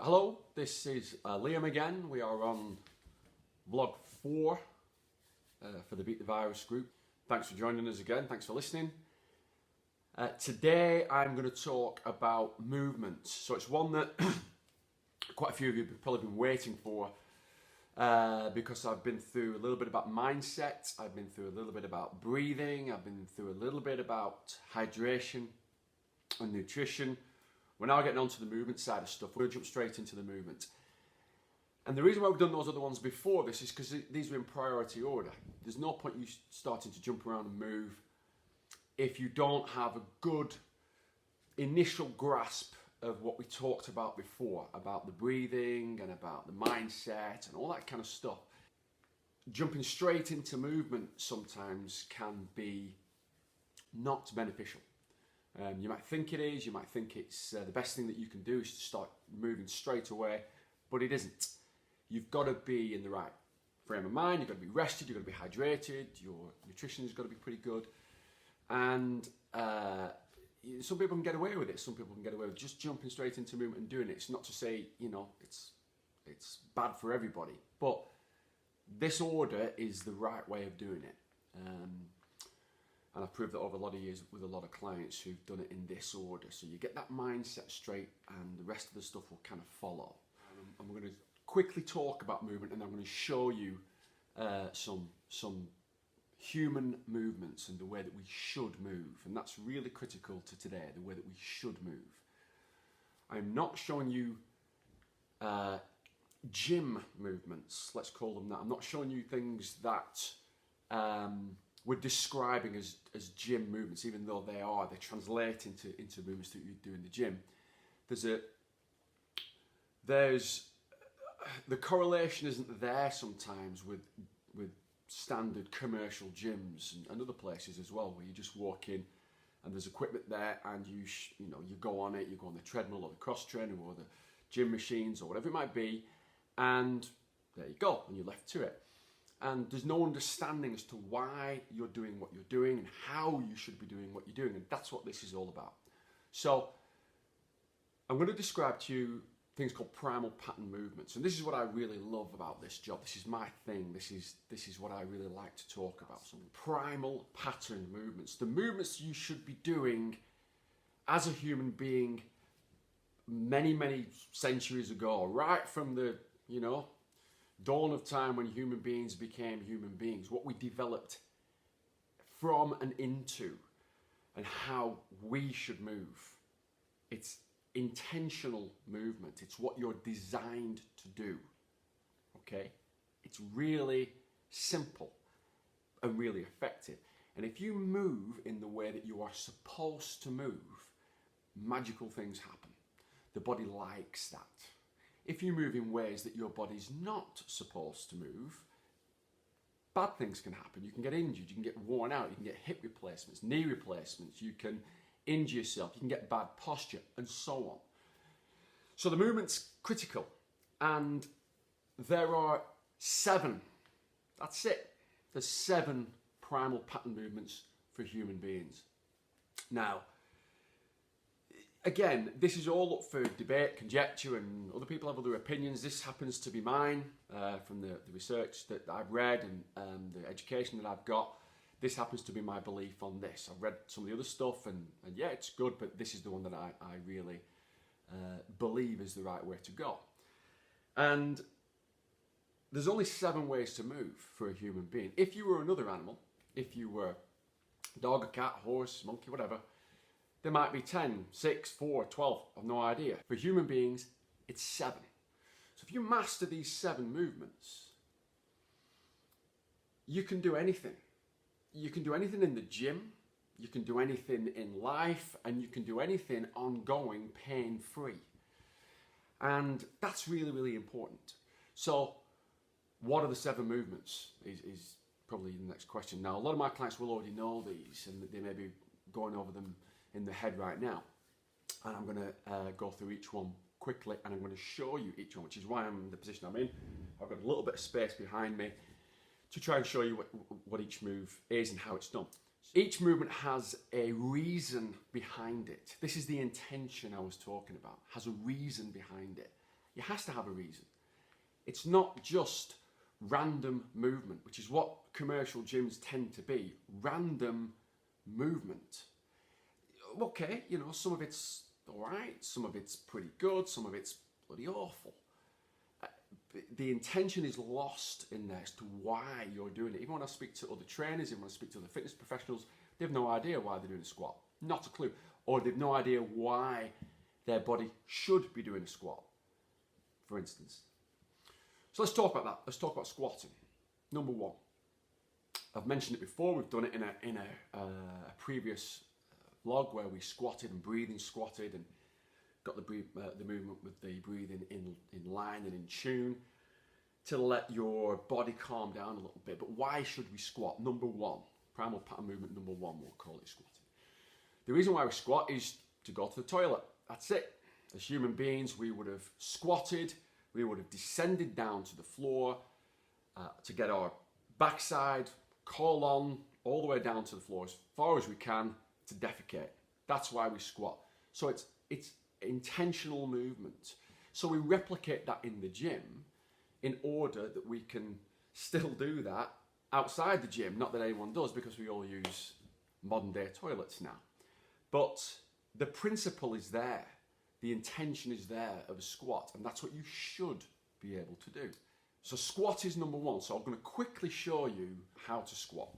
Hello, this is Liam again. We are on vlog 4 for the Beat the Virus group. Thanks for joining us again, thanks for listening. Today I'm going to talk about movements. So it's one that quite a few of you have probably been waiting for because I've been through a little bit about mindset, I've been through a little bit about breathing, I've been through a little bit about hydration and nutrition. We're now getting onto the movement side of stuff. We'll jump straight into the movement. And the reason why we've done those other ones before this is because these are in priority order. There's no point you starting to jump around and move if you don't have a good initial grasp of what we talked about before, about the breathing and about the mindset and all that kind of stuff. Jumping straight into movement sometimes can be not beneficial. You might think it is, you might think it's the best thing that you can do is to start moving straight away, but it isn't. You've got to be in the right frame of mind, you've got to be rested, you've got to be hydrated, your nutrition has got to be pretty good. And some people can get away with it, some people can get away with just jumping straight into movement and doing it. It's not to say, you know, it's bad for everybody, but this order is the right way of doing it. And I've proved that over a lot of years with a lot of clients who've done it in this order. So you get that mindset straight and the rest of the stuff will kind of follow. And we're going to quickly talk about movement, and I'm going to show you some human movements and the way that we should move. And that's really critical to today, the way that we should move. I'm not showing you gym movements, let's call them that. I'm not showing you things that we're describing as gym movements, even though they translate into movements that you do in the gym. There's the correlation isn't there sometimes with standard commercial gyms and other places as well, where you just walk in and there's equipment there and you go on it, you go on the treadmill or the cross trainer or the gym machines or whatever it might be, and there you go, and you're left to it. And there's no understanding as to why you're doing what you're doing and how you should be doing what you're doing. And that's what this is all about. So I'm going to describe to you things called primal pattern movements. And this is what I really love about this job. This is my thing. This is what I really like to talk about. Some primal pattern movements. The movements you should be doing as a human being many, many centuries ago, right from the, dawn of time when human beings became human beings, what we developed from and into, and how we should move. It's intentional movement. It's what you're designed to do. Okay? It's really simple and really effective. And if you move in the way that you are supposed to move, magical things happen. The body likes that. If you move in ways that your body's not supposed to move, bad things can happen. You can get injured, you can get worn out, you can get hip replacements, knee replacements, you can injure yourself, you can get bad posture, and so on. So the movement's critical, and there are 7. That's it. There's 7 primal pattern movements for human beings. Now, again, this is all up for debate, conjecture, and other people have other opinions. This happens to be mine from the research that I've read and the education that I've got. This happens to be my belief on this. I've read some of the other stuff and yeah, it's good, but this is the one that I really believe is the right way to go. And there's only 7 ways to move for a human being. If you were another animal, if you were a dog, a cat, horse, monkey, whatever, there might be 10, 6, 4, 12, I've no idea. For human beings, it's 7. So if you master these 7 movements, you can do anything. You can do anything in the gym, you can do anything in life, and you can do anything ongoing, pain-free. And that's really, really important. So what are the 7 movements is probably the next question. Now, a lot of my clients will already know these, and they may be going over them in the head right now, and I'm going to go through each one quickly, and I'm going to show you each one, which is why I'm in the position I'm in. I've got a little bit of space behind me to try and show you what each move is and how it's done. Each movement has a reason behind it. This is the intention I was talking about, has a reason behind it. It has to have a reason. It's not just random movement, which is what commercial gyms tend to be. Random movement. Okay, you know, some of it's all right, some of it's pretty good, some of it's bloody awful. The intention is lost in there as to why you're doing it. Even when I speak to other trainers, even when I speak to other fitness professionals, they have no idea why they're doing a squat. Not a clue. Or they've no idea why their body should be doing a squat, for instance. So let's talk about that. Let's talk about squatting. Number one. I've mentioned it before. We've done it in a previous vlog where we squatted and breathing squatted and got the movement with the breathing in line and in tune to let your body calm down a little bit. But why should we squat? Number one, primal pattern movement number one, we'll call it squatting. The reason why we squat is to go to the toilet. That's it. As human beings, we would have squatted, we would have descended down to the floor to get our backside, colon, all the way down to the floor as far as we can to defecate. That's why we squat. So it's intentional movement. So we replicate that in the gym in order that we can still do that outside the gym. Not that anyone does, because we all use modern day toilets now. But the principle is there. The intention is there of a squat, and that's what you should be able to do. So squat is number one. So I'm going to quickly show you how to squat.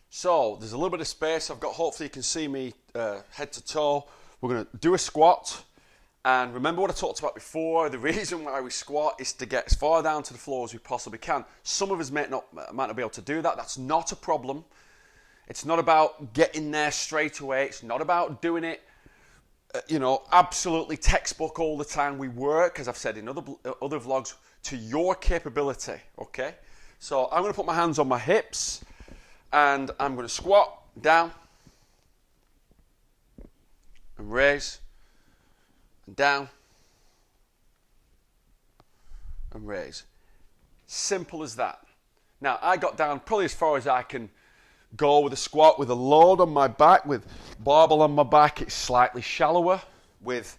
So there's a little bit of space I've got. Hopefully you can see me head to toe. We're going to do a squat. And remember what I talked about before. The reason why we squat is to get as far down to the floor as we possibly can. Some of us might not be able to do that. That's not a problem. It's not about getting there straight away. It's not about doing it, absolutely textbook all the time. We work, as I've said in other vlogs, to your capability, okay? So I'm going to put my hands on my hips and I'm going to squat down and raise and down and raise. Simple as that. Now, I got down probably as far as I can go with a squat with a load on my back, with barbell on my back. It's slightly shallower with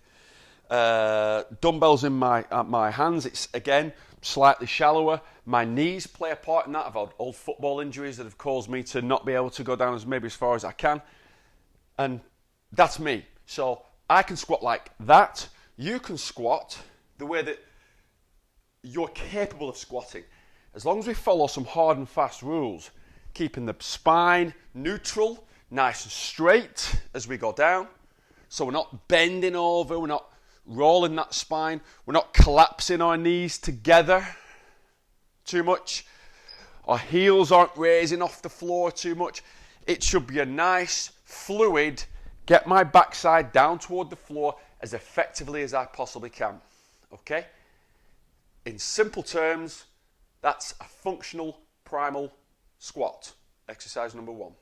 dumbbells in my hands. It's, again, slightly shallower. My knees play a part in that. I've had old football injuries that have caused me to not be able to go down maybe as far as I can. And that's me. So I can squat like that. You can squat the way that you're capable of squatting. As long as we follow some hard and fast rules, keeping the spine neutral, nice and straight as we go down. So we're not bending over, we're not rolling that spine, we're not collapsing our knees together too much. Our heels aren't raising off the floor too much. It should be a nice, fluid, get my backside down toward the floor as effectively as I possibly can. Okay? In simple terms, that's a functional primal squat. Exercise number one.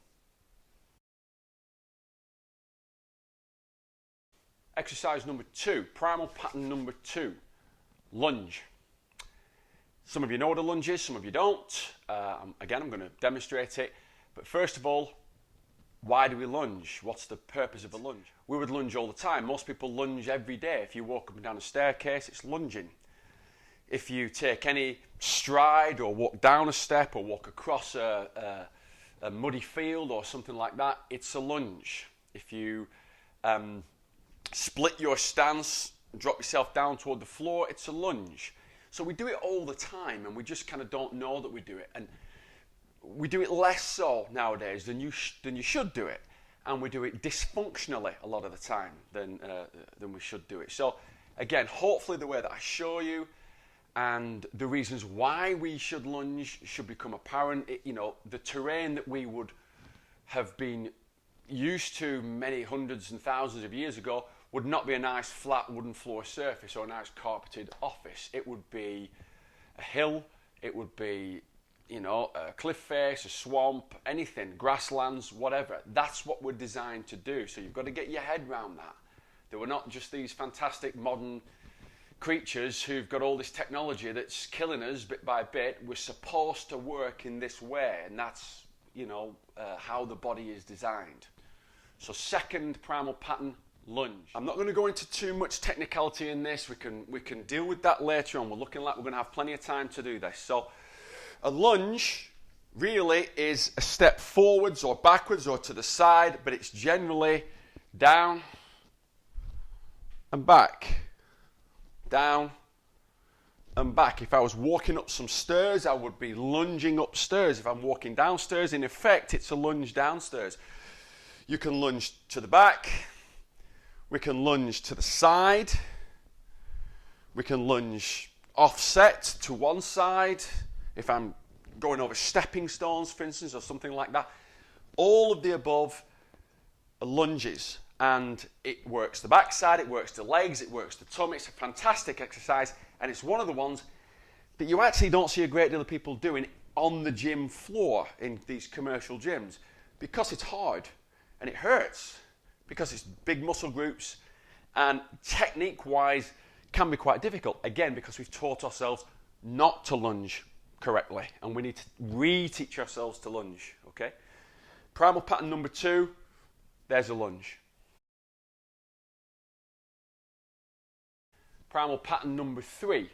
Exercise number two, primal pattern number two, lunge. Some of you know what a lunge is, some of you don't. Again, I'm going to demonstrate it. But first of all, why do we lunge? What's the purpose of a lunge? We would lunge all the time. Most people lunge every day. If you walk up and down a staircase, it's lunging. If you take any stride or walk down a step or walk across a muddy field or something like that, it's a lunge. If you split your stance and drop yourself down toward the floor, it's a lunge. So we do it all the time, and we just kind of don't know that we do it. And we do it less so nowadays than you should do it. And we do it dysfunctionally a lot of the time than we should do it. So again, hopefully the way that I show you and the reasons why we should lunge should become apparent. The terrain that we would have been used to many hundreds and thousands of years ago would not be a nice flat wooden floor surface or a nice carpeted office. It would be a hill, it would be, a cliff face, a swamp, anything, grasslands, whatever. That's what we're designed to do. So you've got to get your head around that. That we're not just these fantastic modern creatures who've got all this technology that's killing us bit by bit. We're supposed to work in this way, and that's, how the body is designed. So second primal pattern, lunge. I'm not going to go into too much technicality in this. We can deal with that later on. We're looking like we're going to have plenty of time to do this. So a lunge really is a step forwards or backwards or to the side, but it's generally down and back, down and back. If I was walking up some stairs, I would be lunging upstairs. If I'm walking downstairs, in effect, it's a lunge downstairs. You can lunge to the back. We can lunge to the side. We can lunge offset to one side. If I'm going over stepping stones, for instance, or something like that. All of the above are lunges. And it works the backside, it works the legs, it works the tummy. It's a fantastic exercise, and it's one of the ones that you actually don't see a great deal of people doing on the gym floor in these commercial gyms, because it's hard and it hurts, because it's big muscle groups, and technique-wise can be quite difficult, again, because we've taught ourselves not to lunge correctly, and we need to reteach ourselves to lunge, okay? Primal pattern number 2, there's a lunge. Primal pattern number 3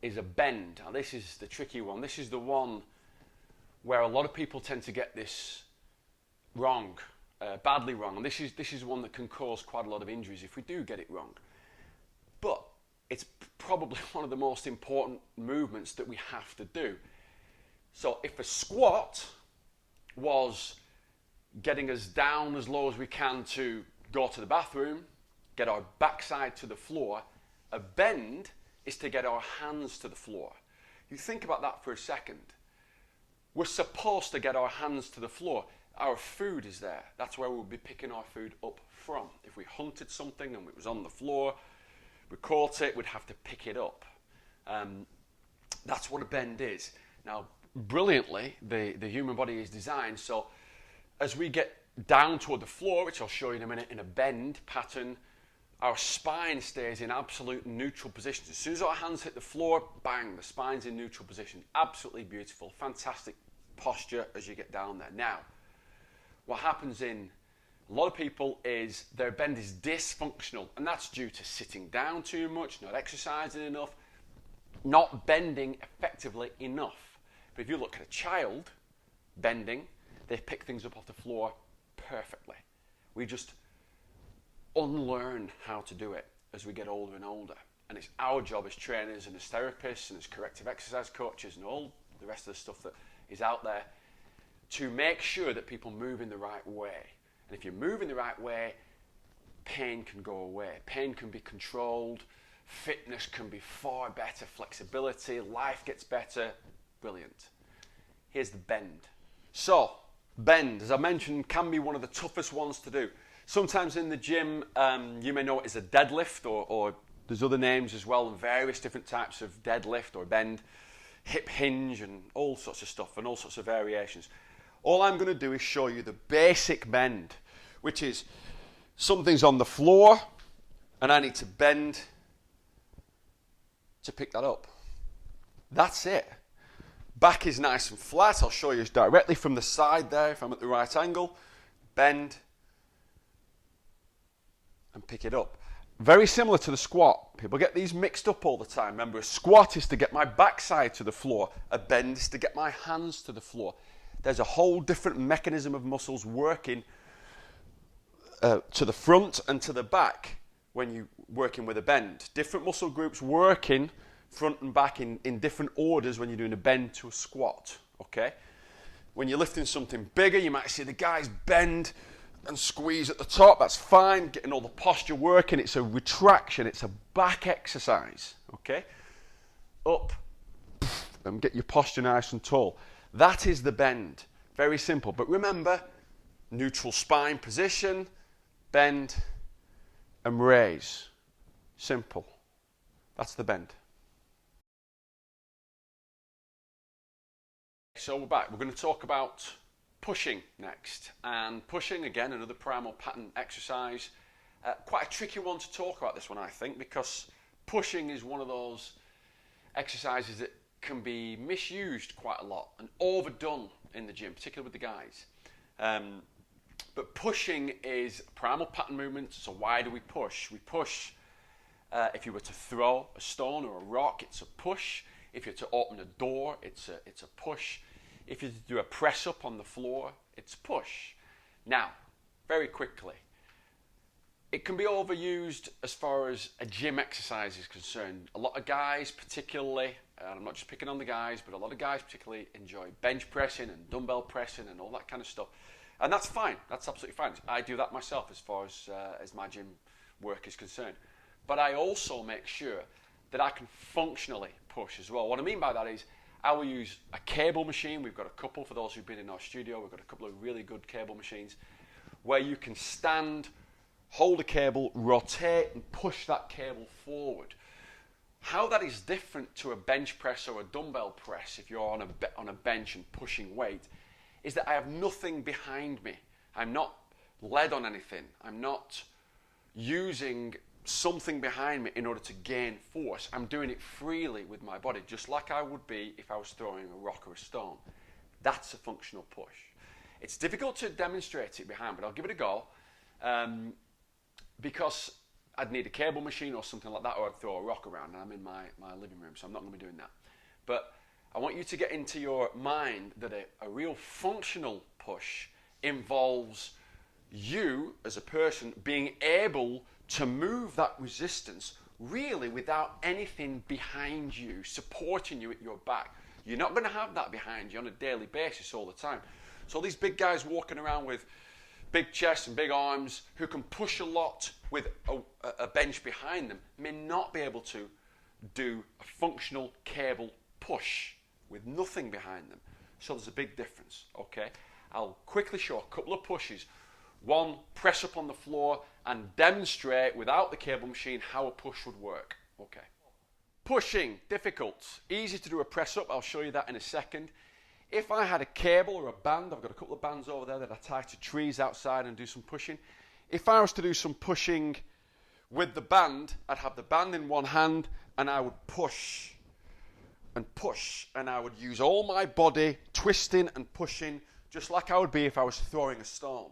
is a bend. Now this is the tricky one. This is the one where a lot of people tend to get this wrong, badly wrong. And this is one that can cause quite a lot of injuries if we do get it wrong. But it's probably one of the most important movements that we have to do. So if a squat was getting us down as low as we can to go to the bathroom, get our backside to the floor, a bend is to get our hands to the floor. You think about that for a second. We're supposed to get our hands to the floor. Our food is there. That's where we'll be picking our food up from. If we hunted something and it was on the floor, we caught it, we'd have to pick it up. That's what a bend is. Now, brilliantly, the human body is designed so as we get down toward the floor, which I'll show you in a minute, in a bend pattern, our spine stays in absolute neutral position. As soon as our hands hit the floor, bang, the spine's in neutral position. Absolutely beautiful, fantastic posture as you get down there. Now, what happens in a lot of people is their bend is dysfunctional, and that's due to sitting down too much, not exercising enough, not bending effectively enough. But if you look at a child bending, they pick things up off the floor perfectly. We just unlearn how to do it as we get older and older, and it's our job as trainers and as therapists and as corrective exercise coaches and all the rest of the stuff that is out there to make sure that people move in the right way. And if you move in the right way, pain can go away, pain can be controlled, fitness can be far better, flexibility, life gets better. Brilliant. Here's the bend. So bend, as I mentioned, can be one of the toughest ones to do. Sometimes in the gym, you may know it as a deadlift, or there's other names as well, and various different types of deadlift or bend, hip hinge, and all sorts of stuff, and all sorts of variations. All I'm going to do is show you the basic bend, which is something's on the floor, and I need to bend to pick that up. That's it. Back is nice and flat. I'll show you directly from the side there, if I'm at the right angle. Bend and pick it up. Very similar to the squat. People get these mixed up all the time. Remember, a squat is to get my backside to the floor. A bend is to get my hands to the floor. There's a whole different mechanism of muscles working to the front and to the back when you're working with a bend. Different muscle groups working front and back in different orders when you're doing a bend to a squat. Okay? When you're lifting something bigger, you might see the guys bend and squeeze at the top. That's fine, getting all the posture working. It's a retraction, it's a back exercise. Okay? Up and get your posture nice and tall. That is the bend. Very simple. But remember, neutral spine position, bend and raise. Simple. That's the bend. So we're back. We're going to talk about pushing next. And pushing, again, another primal pattern exercise. Quite a tricky one to talk about, this one, I think, because pushing is one of those exercises that can be misused quite a lot and overdone in the gym, particularly with the guys. But pushing is primal pattern movement. So why do we push? We push if you were to throw a stone or a rock, it's a push. If you're to open a door, it's a push. If you're to do a press up on the floor, it's push. Now, very quickly, it can be overused as far as a gym exercise is concerned. A lot of guys particularly, and I'm not just picking on the guys, but a lot of guys particularly enjoy bench pressing and dumbbell pressing and all that kind of stuff. And that's fine, that's absolutely fine. I do that myself as far as my gym work is concerned. But I also make sure that I can functionally push as well. What I mean by that is I will use a cable machine. We've got a couple, for those who've been in our studio, we've got a couple of really good cable machines where you can stand, hold a cable, rotate and push that cable forward. How that is different to a bench press or a dumbbell press if you're on a bench and pushing weight is that I have nothing behind me. I'm not led on anything. I'm not using something behind me in order to gain force. I'm doing it freely with my body, just like I would be if I was throwing a rock or a stone. That's a functional push. It's difficult to demonstrate it behind, but I'll give it a go. Because I'd need a cable machine or something like that, or I'd throw a rock around, and I'm in my living room, so I'm not going to be doing that. But I want you to get into your mind that a real functional push involves you as a person being able to move that resistance really without anything behind you, supporting you at your back. You're not going to have that behind you on a daily basis all the time. So these big guys walking around with big chests and big arms who can push a lot with a bench behind them may not be able to do a functional cable push with nothing behind them. So there's a big difference, okay? I'll quickly show a couple of pushes. One, press up on the floor and demonstrate without the cable machine how a push would work, okay? Pushing, difficult. Easy to do a press up, I'll show you that in a second. If I had a cable or a band, I've got a couple of bands over there that I tie to trees outside and do some pushing. If I was to do some pushing with the band, I'd have the band in one hand and I would push, and I would use all my body twisting and pushing just like I would be if I was throwing a stone.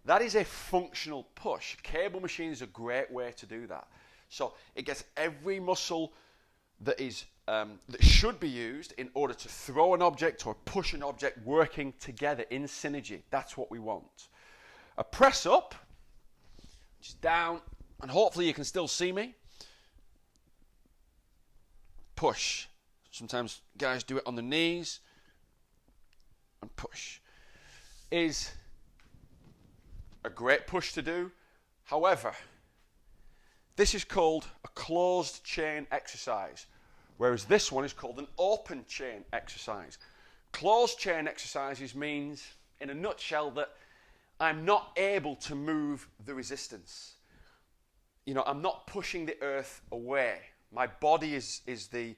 That is a functional push. Cable machine is a great way to do that. So it gets every muscle that should be used in order to throw an object or push an object working together in synergy. That's what we want. A press up, which is down, and hopefully you can still see me. Push. Sometimes guys do it on the knees. And push. Is a great push to do. However, this is called a closed chain exercise, whereas this one is called an open chain exercise. Closed chain exercises means, in a nutshell, that I'm not able to move the resistance. You know, I'm not pushing the earth away. My body is the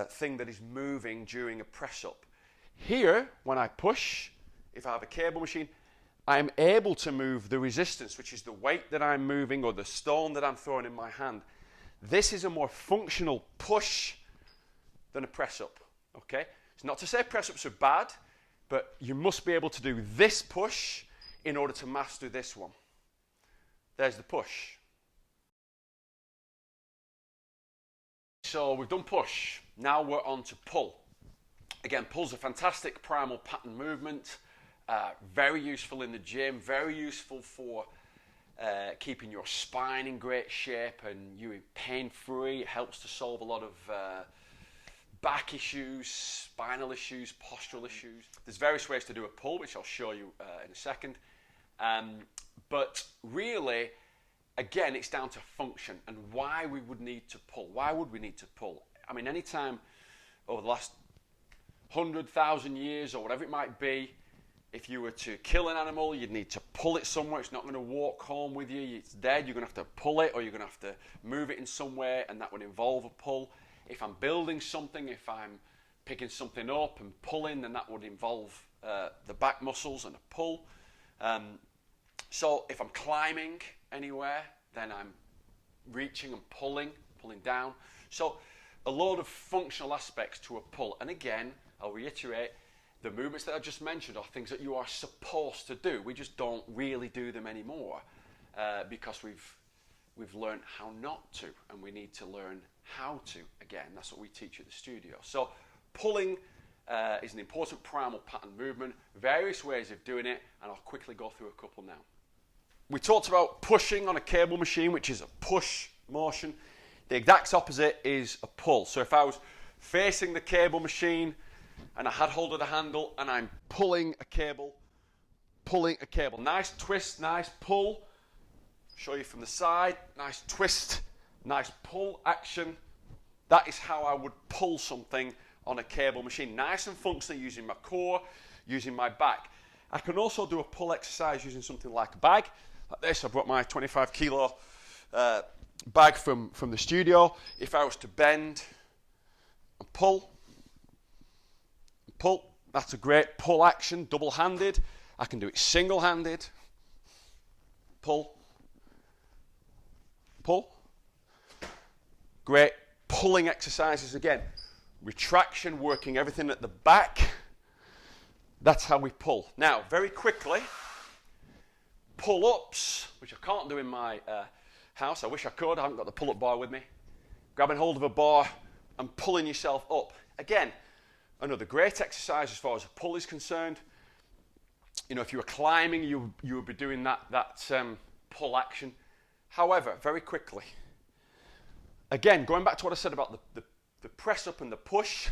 thing that is moving during a press up. Here, when I push, if I have a cable machine, I'm able to move the resistance, which is the weight that I'm moving or the stone that I'm throwing in my hand. This is a more functional push than a press up, okay? It's not to say press ups are bad, but you must be able to do this push in order to master this one. There's the push. So we've done push. Now we're on to pull. Again, pull's a fantastic primal pattern movement. Very useful in the gym, very useful for keeping your spine in great shape and you pain-free. It helps to solve a lot of back issues, spinal issues, postural issues. There's various ways to do a pull, which I'll show you in a second. But really, again, it's down to function and why we would need to pull. Why would we need to pull? I mean, anytime over the last 100,000 years or whatever it might be, if you were to kill an animal, you'd need to pull it somewhere. It's not going to walk home with you. It's dead. You're going to have to pull it, or you're going to have to move it in some way, and that would involve a pull. If I'm building something, if I'm picking something up and pulling, then that would involve the back muscles and a pull. So if I'm climbing anywhere, then I'm reaching and pulling down. So a load of functional aspects to a pull. And again, I'll reiterate, the movements that I just mentioned are things that you are supposed to do. We just don't really do them anymore because we've learned how not to, and we need to learn how to again. That's what we teach at the studio. So pulling is an important primal pattern movement, various ways of doing it, and I'll quickly go through a couple now. We talked about pushing on a cable machine, which is a push motion. The exact opposite is a pull. So if I was facing the cable machine and I had hold of the handle and I'm pulling a cable. Nice twist, nice pull. Show you from the side, nice twist, nice pull action. That is how I would pull something on a cable machine. Nice and functional, using my core, using my back. I can also do a pull exercise using something like a bag. Like this, I brought my 25 kilo bag from the studio. If I was to bend and pull, that's a great pull action, double-handed. I can do it single-handed. Pull. Great pulling exercises again. Retraction, working everything at the back. That's how we pull. Now, very quickly, pull-ups, which I can't do in my house. I wish I could. I haven't got the pull-up bar with me. Grabbing hold of a bar and pulling yourself up. Again, another great exercise as far as a pull is concerned. You know, if you were climbing, you would be doing that pull action. However, very quickly, again, going back to what I said about the press up and the push,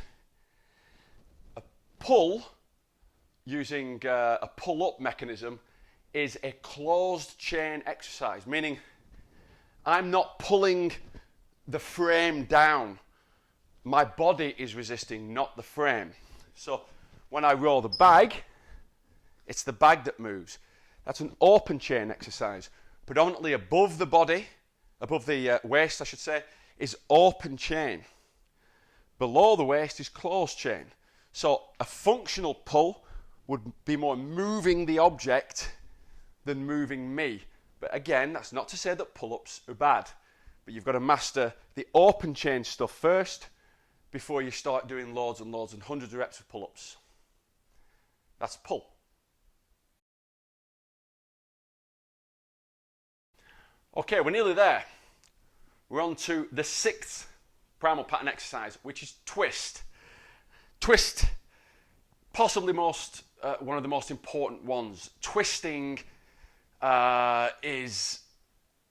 a pull using a pull-up mechanism is a closed chain exercise, meaning I'm not pulling the frame down. My body is resisting, not the frame. So when I roll the bag, it's the bag that moves. That's an open chain exercise. Predominantly above the body, above the waist, I should say, is open chain. Below the waist is closed chain. So a functional pull would be more moving the object than moving me. But again, that's not to say that pull-ups are bad. But you've got to master the open chain stuff first before you start doing loads and loads and hundreds of reps of pull-ups. That's pull. Okay, we're nearly there. We're on to the 6th primal pattern exercise, which is twist. Twist, possibly one of the most important ones. Twisting is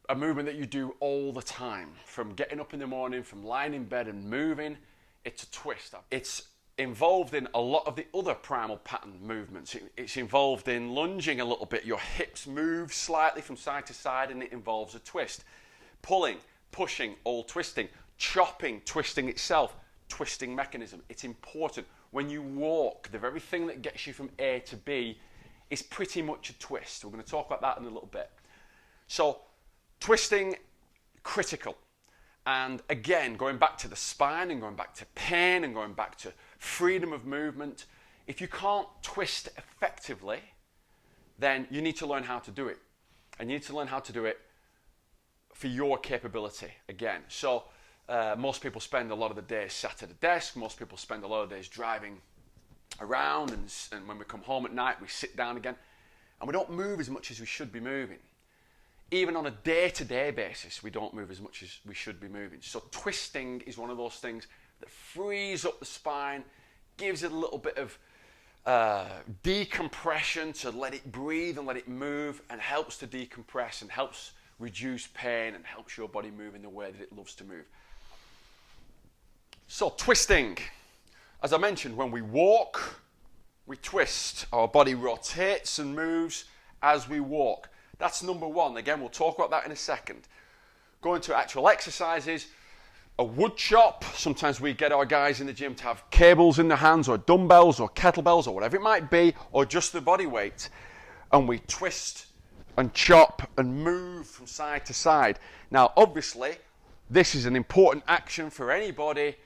a movement that you do all the time. From getting up in the morning, from lying in bed and moving, it's a twist. It's involved in a lot of the other primal pattern movements. It's involved in lunging a little bit. Your hips move slightly from side to side and it involves a twist. Pulling, pushing, all twisting. Chopping, twisting itself, twisting mechanism. It's important. When you walk, the very thing that gets you from A to B is pretty much a twist. We're going to talk about that in a little bit. So, twisting, critical. And again, going back to the spine and going back to pain and going back to freedom of movement, if you can't twist effectively, then you need to learn how to do it. And you need to learn how to do it for your capability, again. So, most people spend a lot of the days sat at a desk. Most people spend a lot of days driving around, and when we come home at night, we sit down again. And we don't move as much as we should be moving. Even on a day-to-day basis, we don't move as much as we should be moving. So twisting is one of those things that frees up the spine, gives it a little bit of decompression to let it breathe and let it move, and helps to decompress and helps reduce pain and helps your body move in the way that it loves to move. So twisting, as I mentioned, when we walk, we twist. Our body rotates and moves as we walk. That's number one. Again, we'll talk about that in a second. Going to actual exercises, a wood chop. Sometimes we get our guys in the gym to have cables in their hands or dumbbells or kettlebells or whatever it might be, or just the body weight. And we twist and chop and move from side to side. Now, obviously, this is an important action for anybody.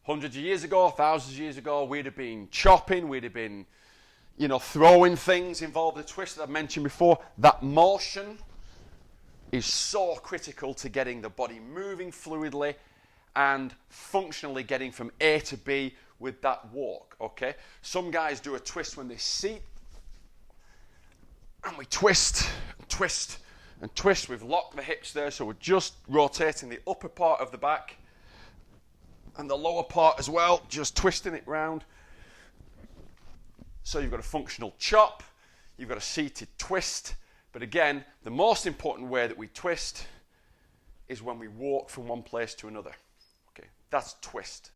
Hundreds of years ago, thousands of years ago, we'd have been chopping, we'd have been, throwing things involved in the twist that I've mentioned before. That motion is so critical to getting the body moving fluidly and functionally getting from A to B with that walk, okay? Some guys do a twist when they seat, and we twist, and twist, and twist. We've locked the hips there, so we're just rotating the upper part of the back and the lower part as well, just twisting it round. So you've got a functional chop, you've got a seated twist, but again, the most important way that we twist is when we walk from one place to another. Okay, that's twist.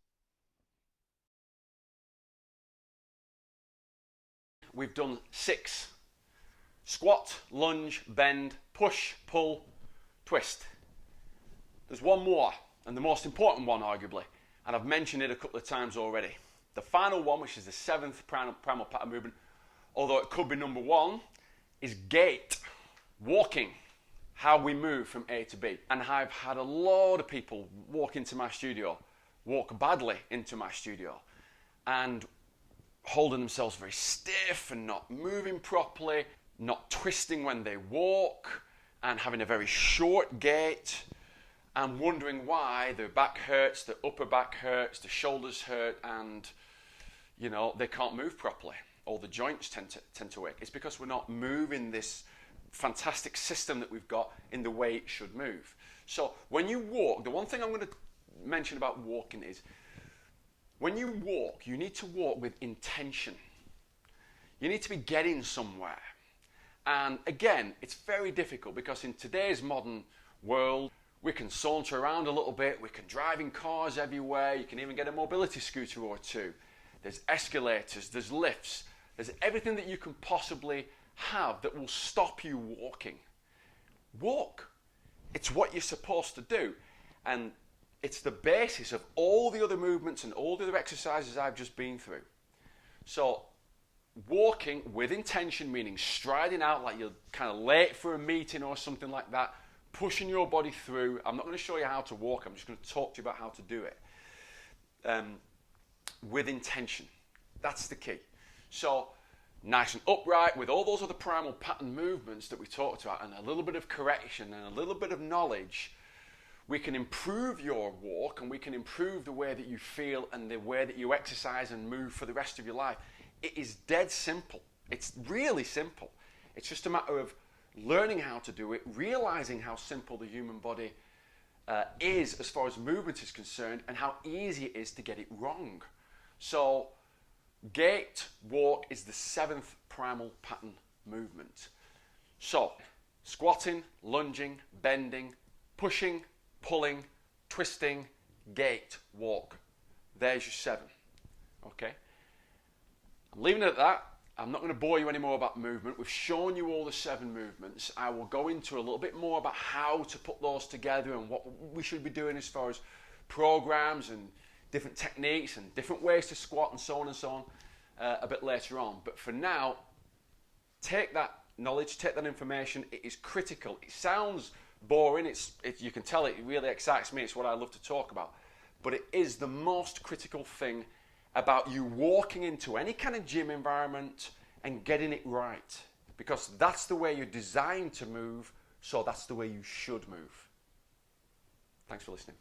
We've done 6. Squat, lunge, bend, push, pull, twist. There's one more, and the most important one arguably, and I've mentioned it a couple of times already. The final one, which is the 7th primal pattern movement, although it could be number 1, is gait, walking, how we move from A to B. And I've had a lot of people walk into my studio, walk badly into my studio, and holding themselves very stiff and not moving properly, not twisting when they walk, and having a very short gait, and wondering why their back hurts, their upper back hurts, the shoulders hurt, and you know, they can't move properly, or the joints tend to ache. It's because we're not moving this fantastic system that we've got in the way it should move. So when you walk, the one thing I'm going to mention about walking is, when you walk, you need to walk with intention. You need to be getting somewhere. And again, it's very difficult because in today's modern world, we can saunter around a little bit, we can drive in cars everywhere, you can even get a mobility scooter or two. There's escalators, there's lifts, there's everything that you can possibly have that will stop you walking. Walk. It's what you're supposed to do. And it's the basis of all the other movements and all the other exercises I've just been through. So walking with intention, meaning striding out like you're kind of late for a meeting or something like that, pushing your body through. I'm not going to show you how to walk, I'm just going to talk to you about how to do it. With intention. That's the key. So nice and upright with all those other primal pattern movements that we talked about, and a little bit of correction and a little bit of knowledge, we can improve your walk, and we can improve the way that you feel and the way that you exercise and move for the rest of your life. It is dead simple. It's really simple. It's just a matter of learning how to do it, realizing how simple the human body is as far as movement is concerned, and how easy it is to get it wrong. So gait, walk is the 7th primal pattern movement. So squatting, lunging, bending, pushing, pulling, twisting, gait, walk. There's your 7. Okay? I'm leaving it at that. I'm not going to bore you anymore about movement. We've shown you all the 7 movements. I will go into a little bit more about how to put those together and what we should be doing as far as programs and different techniques and different ways to squat and so on a bit later on. But for now, take that knowledge, take that information. It is critical. It sounds boring. You can tell it really excites me. It's what I love to talk about. But it is the most critical thing about you walking into any kind of gym environment and getting it right. Because that's the way you're designed to move, so that's the way you should move. Thanks for listening.